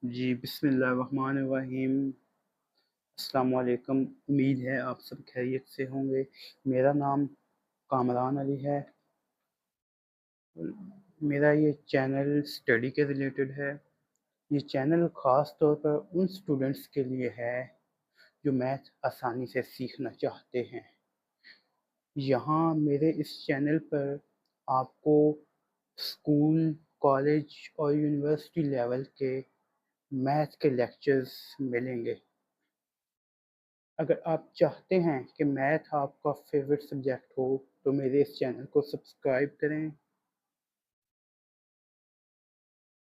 जी, बिस्मिल्लाहिर्रहमानिर्रहीम। अस्सलाम वालेकुम। उम्मीद है आप सब खैरियत से होंगे। मेरा नाम कामरान अली है। मेरा ये चैनल स्टडी के रिलेटेड है। ये चैनल ख़ास तौर पर उन स्टूडेंट्स के लिए है जो मैथ आसानी से सीखना चाहते हैं। यहाँ मेरे इस चैनल पर आपको स्कूल, कॉलेज और यूनिवर्सिटी लेवल के मैथ के लेक्चर्स मिलेंगे। अगर आप चाहते हैं कि मैथ आपका फेवरेट सब्जेक्ट हो तो मेरे इस चैनल को सब्सक्राइब करें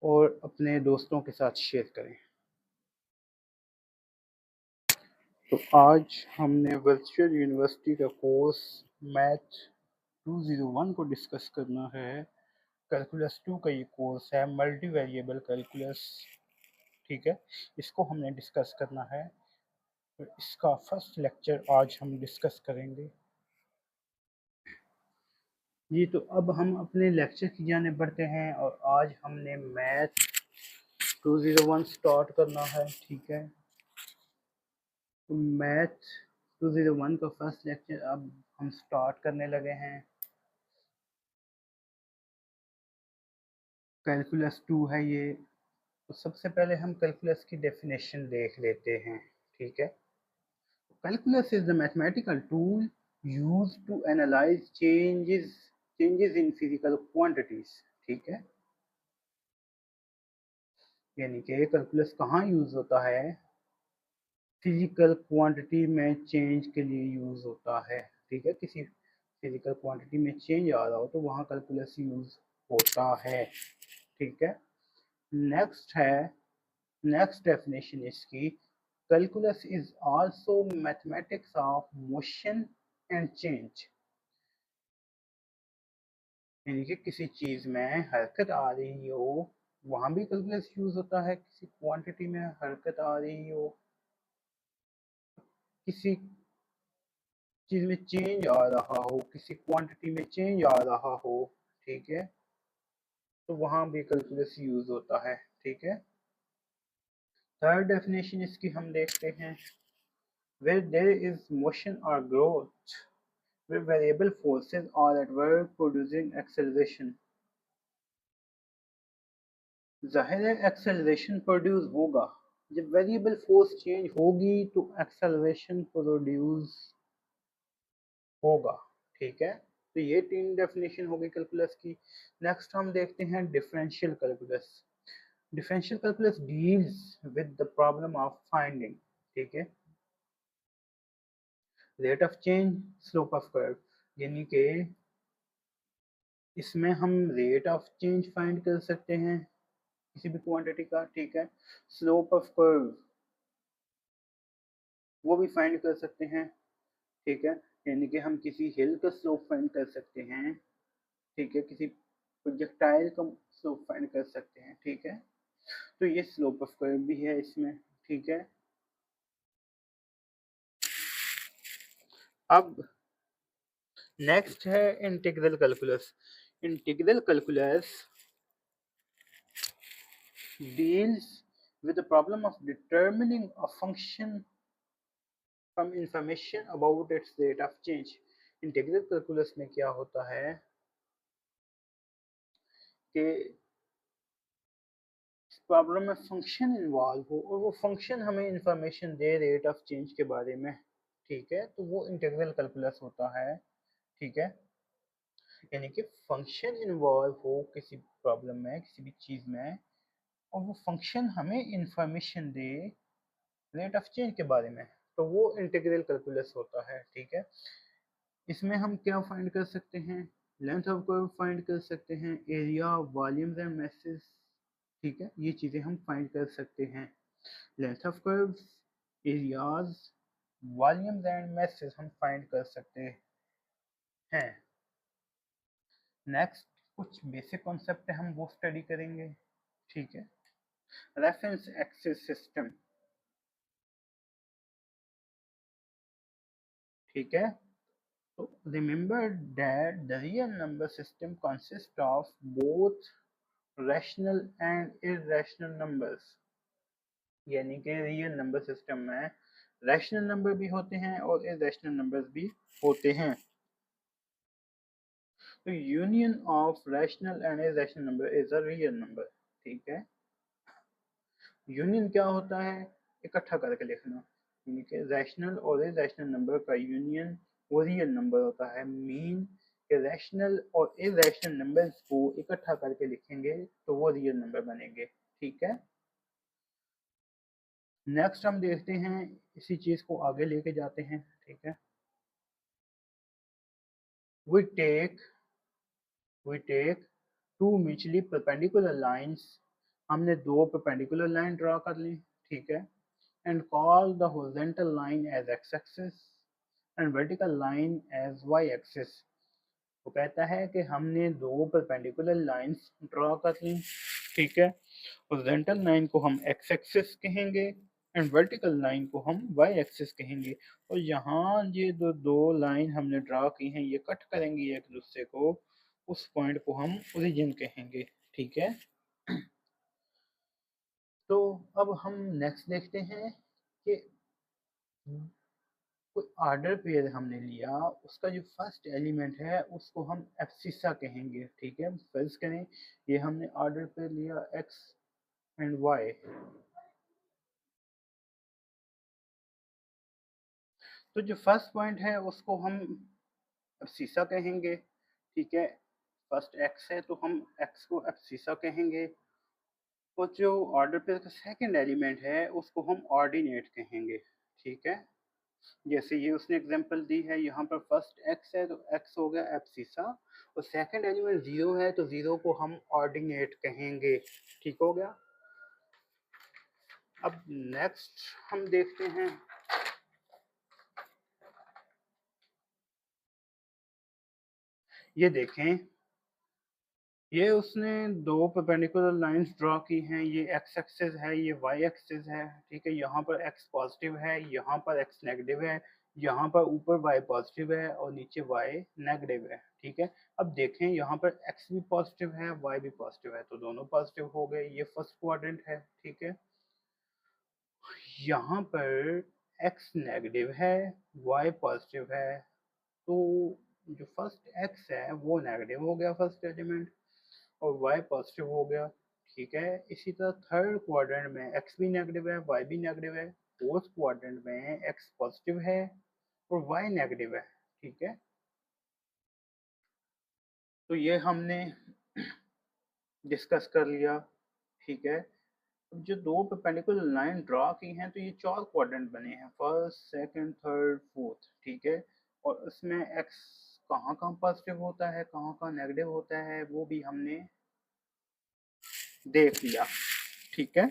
और अपने दोस्तों के साथ शेयर करें। तो आज हमने वर्चुअल यूनिवर्सिटी का कोर्स मैथ 201 को डिस्कस करना है। कैलकुलस 2 का ये कोर्स है, मल्टी वेरिएबल कैलकुलस। ठीक है, इसको हमने डिस्कस करना है। तो इसका फर्स्ट लेक्चर आज हम डिस्कस करेंगे। जी, तो अब हम अपने लेक्चर की जानिब बढ़ते हैं और आज हमने मैथ 201 स्टार्ट करना है। ठीक है, तो मैथ 201 का फर्स्ट लेक्चर अब हम स्टार्ट करने लगे हैं। कैलकुलस 2 है ये। तो सबसे पहले हम कैलकुलस की डेफिनेशन देख लेते हैं। ठीक है, calculus is the mathematical tool used to analyse changes in physical quantities. ठीक है, यानी कि कैलकुलस कहाँ यूज होता है? फिजिकल क्वांटिटी में चेंज के लिए यूज होता है। ठीक है, किसी फिजिकल क्वांटिटी में चेंज आ रहा हो तो वहाँ कैलकुलस यूज होता है। ठीक है, नेक्स्ट है, नेक्स्ट डेफिनेशन इसकी, calculus is also mathematics of motion and change. यानी कि किसी चीज में हरकत आ रही हो वहां भी कैलकुलस यूज होता है। किसी क्वांटिटी में हरकत आ रही हो, किसी चीज में चेंज आ रहा हो, किसी क्वांटिटी में चेंज आ रहा हो, ठीक है, तो वहां भी कैलकुलस यूज होता है। ठीक है, थर्ड डेफिनेशन इसकी हम देखते हैं, where there is motion or growth, where variable forces are at work producing acceleration। जाहिर है एक्सेलरेशन प्रोड्यूस होगा, जब वेरिएबल फोर्स चेंज होगी तो एक्सेलरेशन प्रोड्यूस होगा। ठीक है, तो ये तीन डेफिनेशन हो गई कैलकुलस की। नेक्स्ट हम देखते हैं differential calculus. Differential calculus deals with the problem of finding, ठीक है, rate of change, slope of curve. यानी कि इसमें हम रेट ऑफ चेंज फाइंड कर सकते हैं किसी भी क्वांटिटी का। ठीक है, स्लोप ऑफ कर्व वो भी फाइंड कर सकते हैं। ठीक है, यानी कि हम किसी हिल का स्लोप फाइंड कर सकते हैं। ठीक है, किसी प्रोजेक्टाइल का स्लोप फाइंड कर सकते हैं। ठीक है, तो ये स्लोप ऑफ कर्व भी है इसमें। ठीक है, अब नेक्स्ट है integral calculus. Integral calculus deals with the problem of determining a function from information about its rate of change। Integral calculus में क्या होता है कि प्रॉब्लम में फंक्शन इन्वॉल्व हो और वो फंक्शन हमें information they rate of change के बारे में। ठीक है, तो वो इंटीग्रल कैलकुलस होता है। ठीक है, यानी कि फंक्शन इन्वॉल्व हो किसी प्रॉब्लम में, किसी भी चीज़ में, और वो फंक्शन हमें information they rate of change के बारे में, तो वो इंटीग्रल कैलकुलस होता है। ठीक है, इसमें हम क्या फाइंड कर सकते हैं? लेंथ ऑफ कर्व फाइंड कर सकते हैं, एरिया, वॉल्यूम्स एंड मैसेज। ठीक है, ये चीज़ें हम फाइंड कर सकते हैं। Length of curves, areas, volumes and message हम फाइंड कर सकते हैं। नेक्स्ट कुछ बेसिक कॉन्सेप्ट है, हम वो स्टडी करेंगे। ठीक है, रेफरेंस एक्सिस सिस्टम। ठीक है, तो remember that the real number system consist of both rational and irrational numbers. यानी कि रियल नंबर सिस्टम में रैशनल नंबर भी होते हैं और इरेशनल नंबर्स भी होते हैं। तो union of rational and irrational number is a real number. ठीक है, यूनियन क्या होता है, इकट्ठा करके लिखना, यानी कि रैशनल और इरेशनल नंबर का यूनियन वो रियल नंबर होता है। मीन कि रैशनल और इरेशनल नंबर्स को इकट्ठा करके लिखेंगे तो वो रियल नंबर बनेंगे। ठीक है, नेक्स्ट हम देखते हैं, इसी चीज को आगे लेके जाते हैं। ठीक है, we take we take two mutually perpendicular lines, हमने दो परपेंडिकुलर लाइन ड्रा कर ली। ठीक है, and call the horizontal line as X axis and vertical line as Y axis. वो कहता है कि हमने दो परपेंडिकुलर लाइंस ड्रा कर ली। ठीक है, हॉरिजॉन्टल लाइन को हम एक्स एक्सिस कहेंगे एंड वर्टिकल लाइन को हम वाई एक्सिस कहेंगे। और यहाँ ये दो लाइन हमने ड्रा की हैं ये कट करेंगी एक दूसरे को, उस पॉइंट को हम ओरिजिन कहेंगे। ठीक है, तो अब हम नेक्स्ट देखते हैं कि कोई ऑर्डर पेयर हमने लिया, उसका जो फर्स्ट एलिमेंट है उसको हम एब्सिसा कहेंगे। ठीक है, फर्ज करें ये हमने ऑर्डर पेयर लिया एक्स एंड वाई, तो जो फर्स्ट पॉइंट है उसको हम एब्सिसा कहेंगे। ठीक है, फर्स्ट एक्स है तो हम एक्स को एब्सिसा कहेंगे, और जो ऑर्डर पेयर का सेकंड एलिमेंट है उसको हम ऑर्डिनेट कहेंगे। ठीक है, जैसे ये उसने एग्जांपल दी है, यहाँ पर फर्स्ट एक्स है तो एक्स हो गया एब्सिसा, और सेकंड एलिमेंट जीरो है तो जीरो को हम ऑर्डिनेट कहेंगे। ठीक हो गया। अब नेक्स्ट हम देखते हैं, ये देखें, ये उसने दो परपेंडिकुलर लाइंस ड्रॉ की हैं, ये एक्स एक्सिस है ये वाई एक्सिस है। ठीक है, यहाँ पर एक्स पॉजिटिव है, यहाँ पर एक्स नेगेटिव है, यहाँ पर ऊपर वाई पॉजिटिव है और नीचे वाई नेगेटिव है। ठीक है, अब देखें यहाँ पर एक्स भी पॉजिटिव है वाई भी पॉजिटिव है तो दोनों पॉजिटिव हो गए, ये फर्स्ट क्वाड्रेंट है। ठीक है, यहाँ पर एक्स नेगेटिव है वाई पॉजिटिव है, तो जो फर्स्ट एक्स है वो नेगेटिव हो गया फर्स्ट एलिमेंट, और y पॉजिटिव हो गया। ठीक है, इसी तरह थर्ड क्वाड्रेंट में x भी नेगेटिव है y भी नेगेटिव है, फोर्थ क्वाड्रेंट में x पॉजिटिव है और y नेगेटिव है। ठीक है, तो ये हमने डिस्कस कर लिया। ठीक है, अब जो दो परपेंडिकुलर लाइन ड्रा की हैं तो ये चार क्वाड्रेंट बने हैं, फर्स्ट सेकंड थर्ड फोर्थ। ठीक है, और उसमें x कहाँ कहाँ पॉजिटिव होता है कहाँ कहाँ नेगेटिव होता है वो भी हमने देख लिया। ठीक है,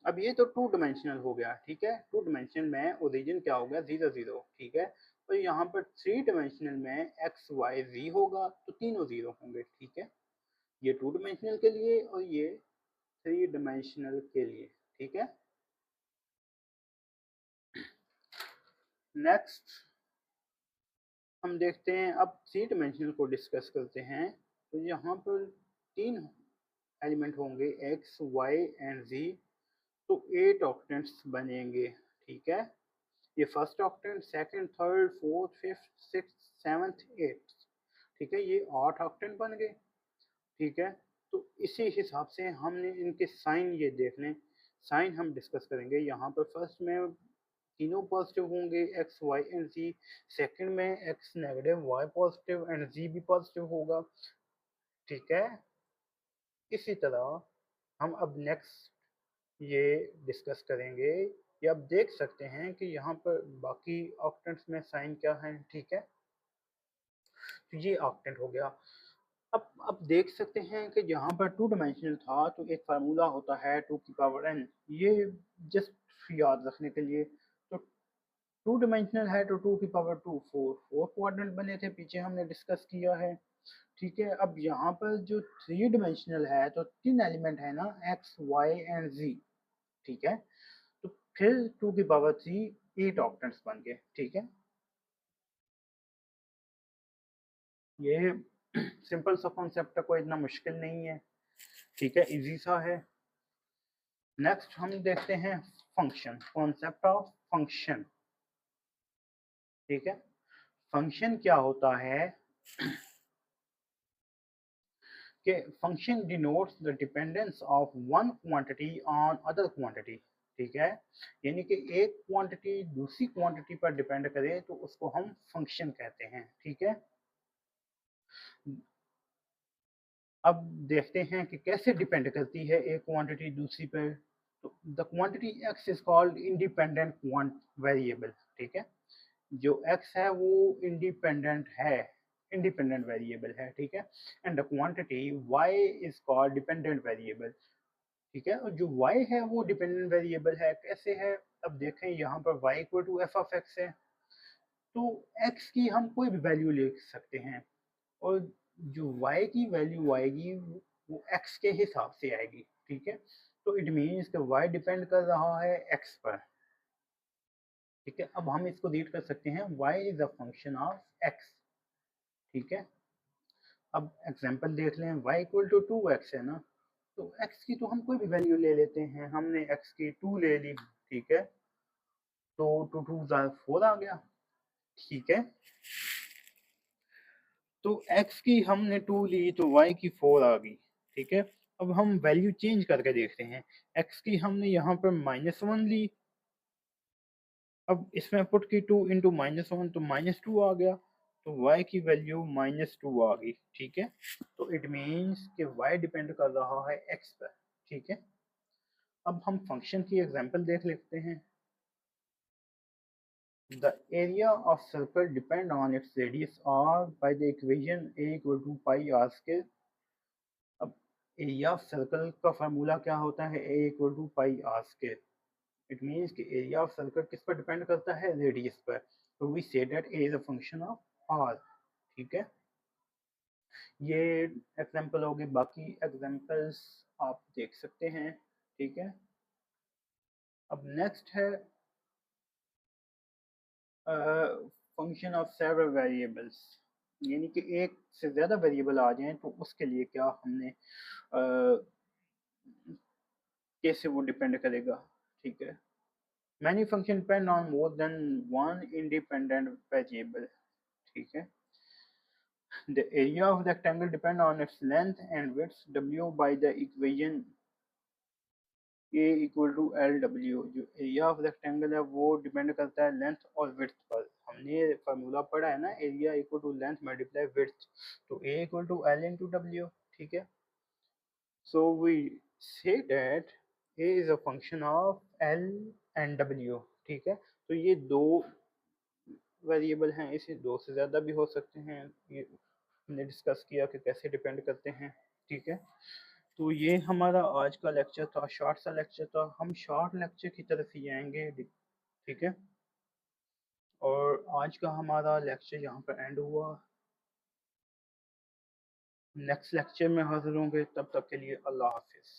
अब ये तो टू डायमेंशनल हो गया। ठीक है, टू डायमेंशनल में ओरिजिन क्या हो गया, जीरो जीरो। ठीक है, और यहाँ पर थ्री डायमेंशनल में एक्स वाई जी होगा तो तीनों जीरो होंगे। ठीक है, ये टू डायमेंशनल के लिए और ये थ्री डायमेंशनल के लिए। ठीक है, नेक्स्ट हम देखते हैं, अब थ्री डायमेंशनल को डिस्कस करते हैं। तो यहाँ पर तीन एलिमेंट होंगे एक्स वाई एंड जी, तो 8 ऑक्टेंट्स बनेंगे। ठीक है, ये first octant second third fourth fifth six seventh eighth. ठीक है, ये 8 ऑक्टेंट बन गए। ठीक है, तो इसी हिसाब से हमने इनके साइन ये देखने, साइन हम डिस्कस करेंगे। यहाँ पर फर्स्ट में तीनों पॉजिटिव होंगे X Y and Z, second में X negative Y positive and Z भी पॉजिटिव होगा। ठीक है, इसी तरह हम अब नेक्स्ट ये डिस्कस करेंगे। ये आप देख सकते हैं कि यहाँ पर बाकी ऑक्टेंट्स में साइन क्या है। ठीक है, तो ये ऑक्टेंट हो गया। अब देख सकते हैं कि जहाँ पर टू डायमेंशनल था तो एक फार्मूला होता है टू की पावर n, ये जस्ट याद रखने के लिए। तो टू डायमेंशनल है तो टू की power two, four four quadrant बने थे पीछे हमने डिस्कस किया है। ठीक है, अब यहाँ पर जो थ्री डायमेंशनल है तो तीन एलिमेंट है ना, एक्स वाई एंड जी। ठीक है, तो फिर टू की पावर थ्री, एट ऑक्टेंट्स बन गए। ठीक है, ये सिंपल सा कॉन्सेप्ट है, कोई इतना मुश्किल नहीं है। ठीक है, इजी सा है। नेक्स्ट हम देखते हैं फंक्शन, कॉन्सेप्ट ऑफ फंक्शन। ठीक है, फंक्शन क्या होता है कि function denotes the dependence of one quantity on other quantity. ठीक है, यानी कि एक क्वांटिटी दूसरी क्वांटिटी पर डिपेंड करे तो उसको हम फंक्शन कहते हैं। ठीक है, अब देखते हैं कि कैसे डिपेंड करती है एक क्वांटिटी दूसरी पर। तो the quantity x is called independent variable. ठीक है, जो x है वो इंडिपेंडेंट है, इंडिपेंडेंट वेरिएबल है। ठीक है, and the quantity y is called dependent variable. ठीक है, और जो y है वो डिपेंडेंट वेरिएबल है। कैसे है, अब देखें यहाँ पर y equal to F of X है, तो x की हम कोई भी वैल्यू ले सकते हैं, और जो y की वैल्यू आएगी वो x के हिसाब से आएगी। ठीक है, तो इट मीन्स कि y डिपेंड कर रहा है x पर। ठीक है, अब हम इसको रीड कर सकते हैं y is a function of x। ठीक है, अब एग्जांपल देख लें, y इक्वल टू 2x है ना, तो x की तो हम कोई भी वैल्यू ले लेते हैं। हमने x की 2 ले ली। ठीक है, तो 2 2 4 आ गया। ठीक है, तो x की हमने 2 ली तो y की 4 आ गई। ठीक है, अब हम वैल्यू चेंज करके देखते हैं। x की हमने यहाँ पर -1 ली, अब इसमें पुट की 2 इंटू -1 तो -2 आ गया, तो y की वैल्यू -2 आ गई। ठीक है, तो इट मीन्स कि y डिपेंड कर रहा है x पर। ठीक है, अब हम फंक्शन की एग्जांपल देख लेते हैं। The area of circle depend on its radius r by the equation a equal to pi r square. अब एरिया ऑफ सर्कल का फार्मूला क्या होता है, a equal to pi r square. It means कि area of circle किस पर depend करता है, रेडियस पर। तो we say that a is a function of r। ठीक है, ये एग्जांपल होगी, बाकी एग्जांपल्स आप देख सकते हैं। ठीक है, अब नेक्स्ट है फंक्शन ऑफ सेवरल वेरिएबल्स, यानी कि एक से ज़्यादा वेरिएबल आ जाएं तो उसके लिए क्या हमने कैसे वो डिपेंड करेगा। ठीक है, many function depend on more than one independent variable. ठीक है, the area of the rectangle depend on its length and width w by the equation a equal to L W. जो एरिया ऑफ रेक्टेंगल है वो depend करता है length और width पर। हमने फार्मूला पढ़ा है ना, area equal to length multiply width, तो A equal to L into W. ठीक है, so we say that A is a function of L and W. ठीक है, तो ये दो वेरिएबल हैं, इसे दो से ज़्यादा भी हो सकते हैं। ये हमने डिस्कस किया कि कैसे डिपेंड करते हैं। ठीक है, तो ये हमारा आज का लेक्चर था, शॉर्ट सा लेक्चर था। हम शॉर्ट लेक्चर की तरफ ही आएंगे। ठीक है, और आज का हमारा लेक्चर यहाँ पर एंड हुआ। नेक्स्ट लेक्चर में हाजिर होंगे, तब तक के लिए अल्लाह हाफिज़।